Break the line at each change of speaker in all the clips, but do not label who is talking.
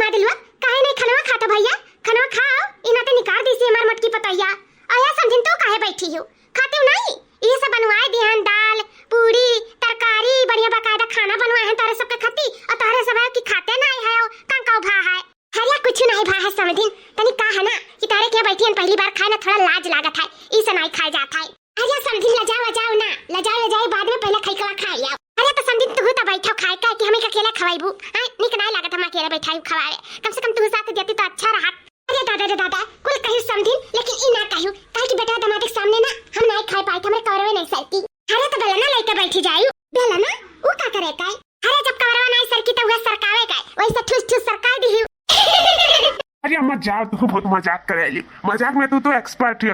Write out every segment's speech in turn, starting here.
बना दिलवा काहे नहीं खनवा खाता भैया खनवा खाओ इना ते निकाल दीसी हमार मटकी पतैया आया समझिन तो काहे बैठी हो खाते हो नहीं ये सब बनवाए दिहन दाल पूरी तरकारी बढ़िया बकायदा खाना बनवाए हैं तारे सबके खाती और तारे सब है कि खाते नहीं है कंका भा है हरिया कुछ नहीं भा है समझिन तनी का है ना कि तारे के बैठी हन पहली बार खाए ना थोड़ा लाज लागत है इसे नहीं खाए जाता है अरे समझिन लजाओ ना लजाओ बाद में पहले खइकवा खा लिया अरे तो समझिन तू तो बैठो खाए का कि हमें अकेला खवाइबू हां निक नहीं लागत हम अकेला बैठाई खवाए कम से कम तू साथ देती तो अच्छा रहा अरे दादा कुल कहियो समझिन लेकिन ई ना कहियो काहे कि बेटा दमाद के सामने ना हम नहीं खाए पाए हमरे कवरवे नहीं सरकी अरे तो बेला ना लेके बैठी जाई बेला ना वो का करे काय अरे जब कवरवा नहीं सरकी तो वह सरकावे काय वैसे ठुस सरका दी
अरे अम्मा जाओ तू बहुत मजाक करेली मजाक में तू तो एक्सपर्ट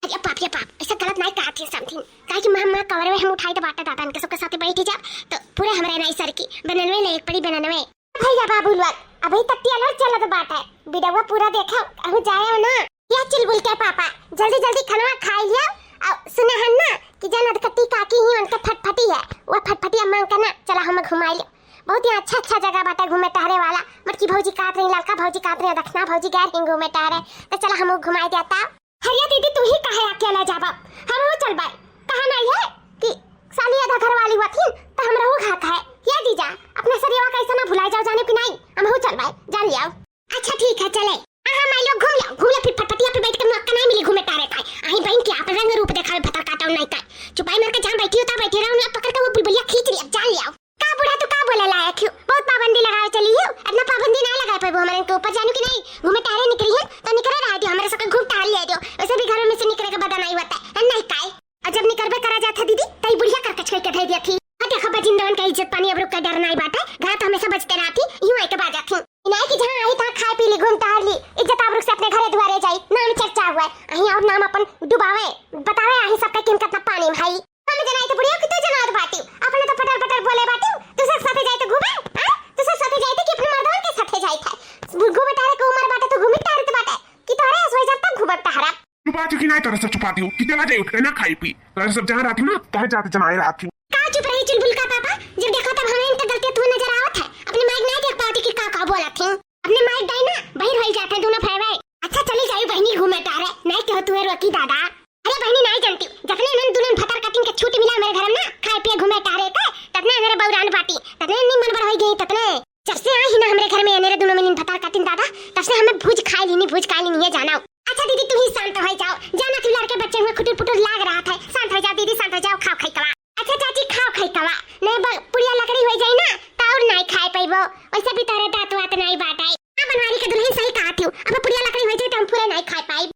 अरे पाप ऐसा गलत नहीं कहा थी समथिंग काहे कि मां कवरवे हम उठाई तो बाटा दादा इनके सबके साथ बैठी जा तो पूरे हमरे नहीं सरकी बननवे ले एक पड़ी बननवे भैया बाबू लोग अभी तक अलर्ट चलत बाटा बिडवा पूरा देखा अहु जाए ना या चिलबुल के पापा जल्दी खाना खा लिया और सुने हन ना कि जन अदकती काकी ही उनके फटफटी है वो फटफटी अम्मा का ना चला हम घुमाई ले बहुत ही अच्छा जगह बाटा घूमे टहरे वाला मटकी भौजी काट रही लड़का भौजी काट रही दक्षिणा भौजी गैर हिंग घूमे टहरे तो चला हम घुमाई देता हरिया दीदी तू ही कहे अकेला जाबा हम वो चल बाई कहा नहीं है कि साली आधा घर वाली हुआ थी तो हम रहू घात है या दीजा अपने सरिया कैसे ना भुला जाओ जाने की नहीं हम हो चल भाई जान लिया अच्छा ठीक है चले हां मैं लोग घूम ले फिर फटफटिया पे बैठ के मौका नहीं मिली घूमे तारे खाए आही बहन के आप रंग रूप दिखावे भतर काटा नहीं का चुपाई मार के जहां बैठी हो ता बैठी रहो ना पकड़ के वो बुलबुलिया खींच लिया जान लिया का बुढ़ा तू का बोले लायक क्यों बहुत पाबंदी लगाए चली हो अपना पाबंदी ना लगाए पर वो हमारे के ऊपर जाने की नहीं घूमे तारे निकली है तो निकल रहा है हमारे सबके घूम टहल ले दो वैसे भी घरों में से निकले के बदा नहीं होता है नहीं काय और जब निकलबे करा जाता दीदी तई बुढ़िया कर कच के दे दिया थी देखो बजिंदवन का इज्जत पानी अब रुक का डर नहीं बाटा घर तो हमेशा बचते रहती यूं एक बाजा थी नहीं कि जहां आई ता खाए पी ली घूम टहल ली इज्जत अब रुक से अपने घरे द्वारे जाई नाम चर्चा हुआ अही और नाम अपन डुबावे बतावे अही सबका किन कितना पानी भाई हम जनाई तो बुढ़िया कितो जनात बाटी अपने तो पटर बोले बाटी तू सब साथे जाई तो घूमे हां तू सब साथे जाई तो कि अपने मर्दवन के साथे जाई था घूमे तारे को उम्र बाटा तो घूमे तारे तो बाटा कि तोरे सोई जाता घूमत टहरा
चुपा चुकी नहीं तरह से चुपाती हूँ कितना जाए उठ ना खाई पी तरह सब जहाँ रहती ना कहे जाते जनाए रहती
चुप रही चुलबुल का पापा जब देखो तब हमें इनका गलती तू नजर आवत है अपने माइक नहीं देख पाती कि का बोला थी अपने माइक दाई ना बहिर होई जाते दोनों भाई अच्छा चली जाई बहनी घूमे तारे नहीं कहो तू रोकी दादा अरे बहनी नहीं जानती जखने इन्हें दुल्हन फतर कटिंग के छूट मिला मेरे घर में ना खाए पिए घूमे तारे का ततने मेरे बौरान पाटी ततने नी मन भर होई गई ततने जब से आई ना हमारे घर में मेरे दोनों में फतर कटिंग दादा तब से हमें भूज खाई लेनी है जाना अच्छा दीदी तू ही शांत हो जाओ जाना तू लड़के बच्चे हुए खुटुर पुटुर लाग रहा था शांत हो जाओ दीदी शांत हो जाओ खाओ खाई कवा अच्छा चाची खाओ खाई कवा नहीं पुड़िया लकड़ी हो जाई ना तो और नहीं खाए पाइबो वैसे भी तारे दांत वात नहीं बाटाई हां बनवारी के दुल्हन सही कहा थी अब पुड़िया लकड़ी हो जाई तो हम पूरे नहीं खाए पाई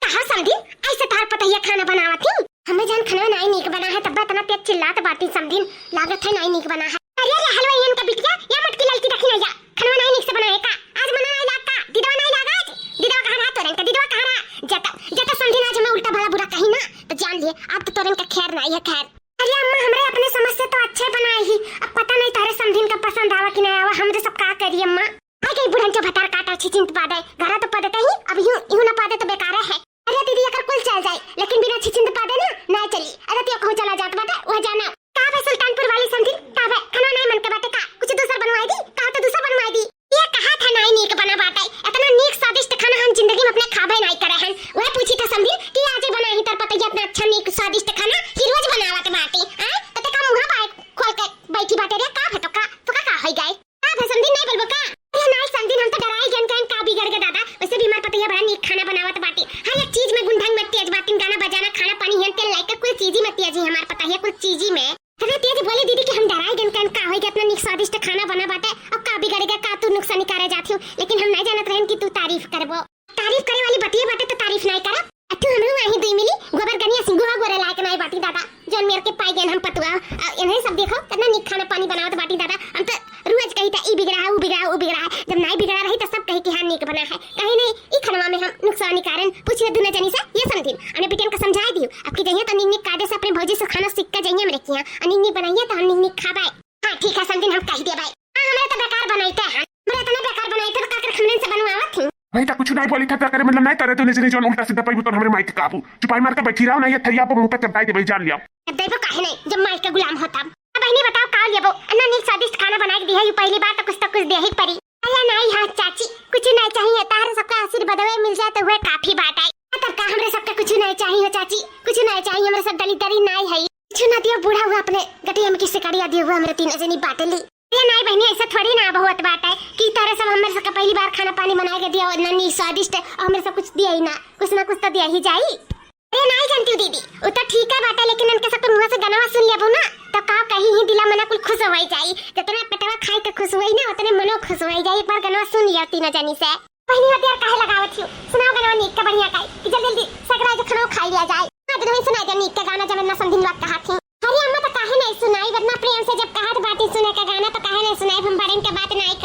कहा समझी ऐसे तार पतैया खाना बनावा थी हमें जान खाना नहीं नीक बना है तब तना पेट चिल्लात बाटी समझी लागत है नहीं नीक बना है अरे हलवाई इनका बिटिया या मटकी ललकी रखी नहीं जा खाना नहीं नीक से बनाए का आज बना नहीं लाका दीदवा नहीं लागा दीदवा कहां रहा तोरन का दीदवा कहां रहा जता समझी ना मैं उल्टा भला बुरा कही ना तो जान लिए अब तो तोरन का खैर नहीं है खैर अरे अम्मा हमरे अपने समझ से तो अच्छे बनाए ही अब पता नहीं तारे समझीन का पसंद आवा कि नहीं आवा हम तो सब का करिए अम्मा आई कई बुढ़न के भटार काटा छी चिंत पादे घरा तो पदते ही अब यूं ना पादे तो बेकार है अरे दीदी अगर कुल चल जाए लेकिन बिना छिचिंत पादे ना चली अरे त्यो कहूं चला जात बाटे वह जाना का है सुल्तानपुर वाली समझी का है खाना नहीं मन के बाटे का कुछ दूसरा बनवाई दी का तो दूसरा बनवाई दी ये कहा था नहीं नीक बना बाटे इतना नीक स्वादिष्ट खाना हम जिंदगी में अपने खाबे नहीं करे हैं वह पूछी था समझी कि आज बनाई तर पता ये इतना अच्छा नीक स्वादिष्ट खाना कि रोज बनावत बाटे हां तो का मुंह बात खोल के बैठी बाटे रे का है तो का होई गए का है समझी नहीं बोलबो का अरे नहीं समझी हम तो डराई जन का बिगड़ गए दादा वैसे भी हमार पता ये बड़ा नीक खाना बनावत बाटे हर एक चीज में गुंढंग में तेज बातिन गाना बजाना खाना पानी हेन तेल लाइक कुल चीज ही में तेज है हमार पता है कुल चीज ही में तने तेज बोली दीदी कि हम डराई जन का होई गए इतना नीक स्वादिष्ट खाना बना बाटे अब का बिगड़ गया का तू नुकसान करे जाती हो लेकिन हम नहीं जानत रहन कि तू तारीफ करबो तारीफ करे वाली बतिए बाटे तो तारीफ नहीं करब तू हम वही दुई मिली गोबर गनिया सिंगुआ गोरे लायक नहीं बाटी दादा जन मेरे के पाई गन हम पतुआ इन्हें सब देखो कितना नीक खाना पानी बनावत बाटी दादा हम तो रोज कही था ई बिगड़ा है वो बिगड़ा है जब नहीं बिगड़ा रही तो सब कही कि हां नीक बना है कहीं नहीं ई खाना में हम नुकसान कारण पूछिए दुना जनी से ये समझी हमने बिटियन का समझा दियो अब की जइया तो नीक कायदे से अपने भौजी से खाना सीख के जइया मेरे किया नीक बनाइए तो हम नीक खाबे हां ठीक है समझी हम कह दे भाई हां हमरे तो बेकार बनाईते हैं हमरे इतना बेकार बनाईते तो काकर खमन से बनवावत थी
भाई कुछ नहीं बोली था करे मतलब नहीं करे तो नहीं जो उल्टा सीधा पाई तो हमरे माइक काबू चुपाई मार के बैठी रहो ना ये थैया पे मुंह पे चढ़ाई दे भाई जान लिया
देखो काहे नहीं जब माइक का गुलाम होता अब बहनी बताओ का लेबो अन्ना नीक स्वादिष्ट खाना बना के दिया पहली बार तो कुछ दे ही पड़ी बाटली तरी नाई है छुना दियो बूढ़ा हुआ अपने गटिया में किससे कड़िया दियो हुआ मेरे तीन जनी बाटली ये नाई बहनी ऐसा थोड़ी ना बहुत बात है कि तरह सब हमें सबका पहली बार खाना पानी बना के दिया और नन्ही स्वादिष्ट और हमें सब कुछ दिया ही ना कुछ तो दिया ही जाई। अरे नहीं जानती हूँ दीदी वो तो ठीक है बात है लेकिन उनके सब मुंह से गनवा सुन लिया ना तो का कहीं ही दिला मना कुल खुश होई जाई जितना पेटवा खाई के खुश होई ना उतने मनो खुश होई जाई एक बार गनवा सुन लिया तीन जनी से पहली बात यार काहे लगावत छी सुनाओ गनवा नीक का बढ़िया काई कि जल्दी जल्दी सकरा जो खाना खा लिया जाए आज नहीं सुनाई दे नीक का गाना जब ना समझिन बात कहा थी अरे अम्मा तो काहे नहीं सुनाई वरना प्रेम से जब कहा बातें सुने का गाना तो काहे नहीं सुनाई हम बड़े के बात नहीं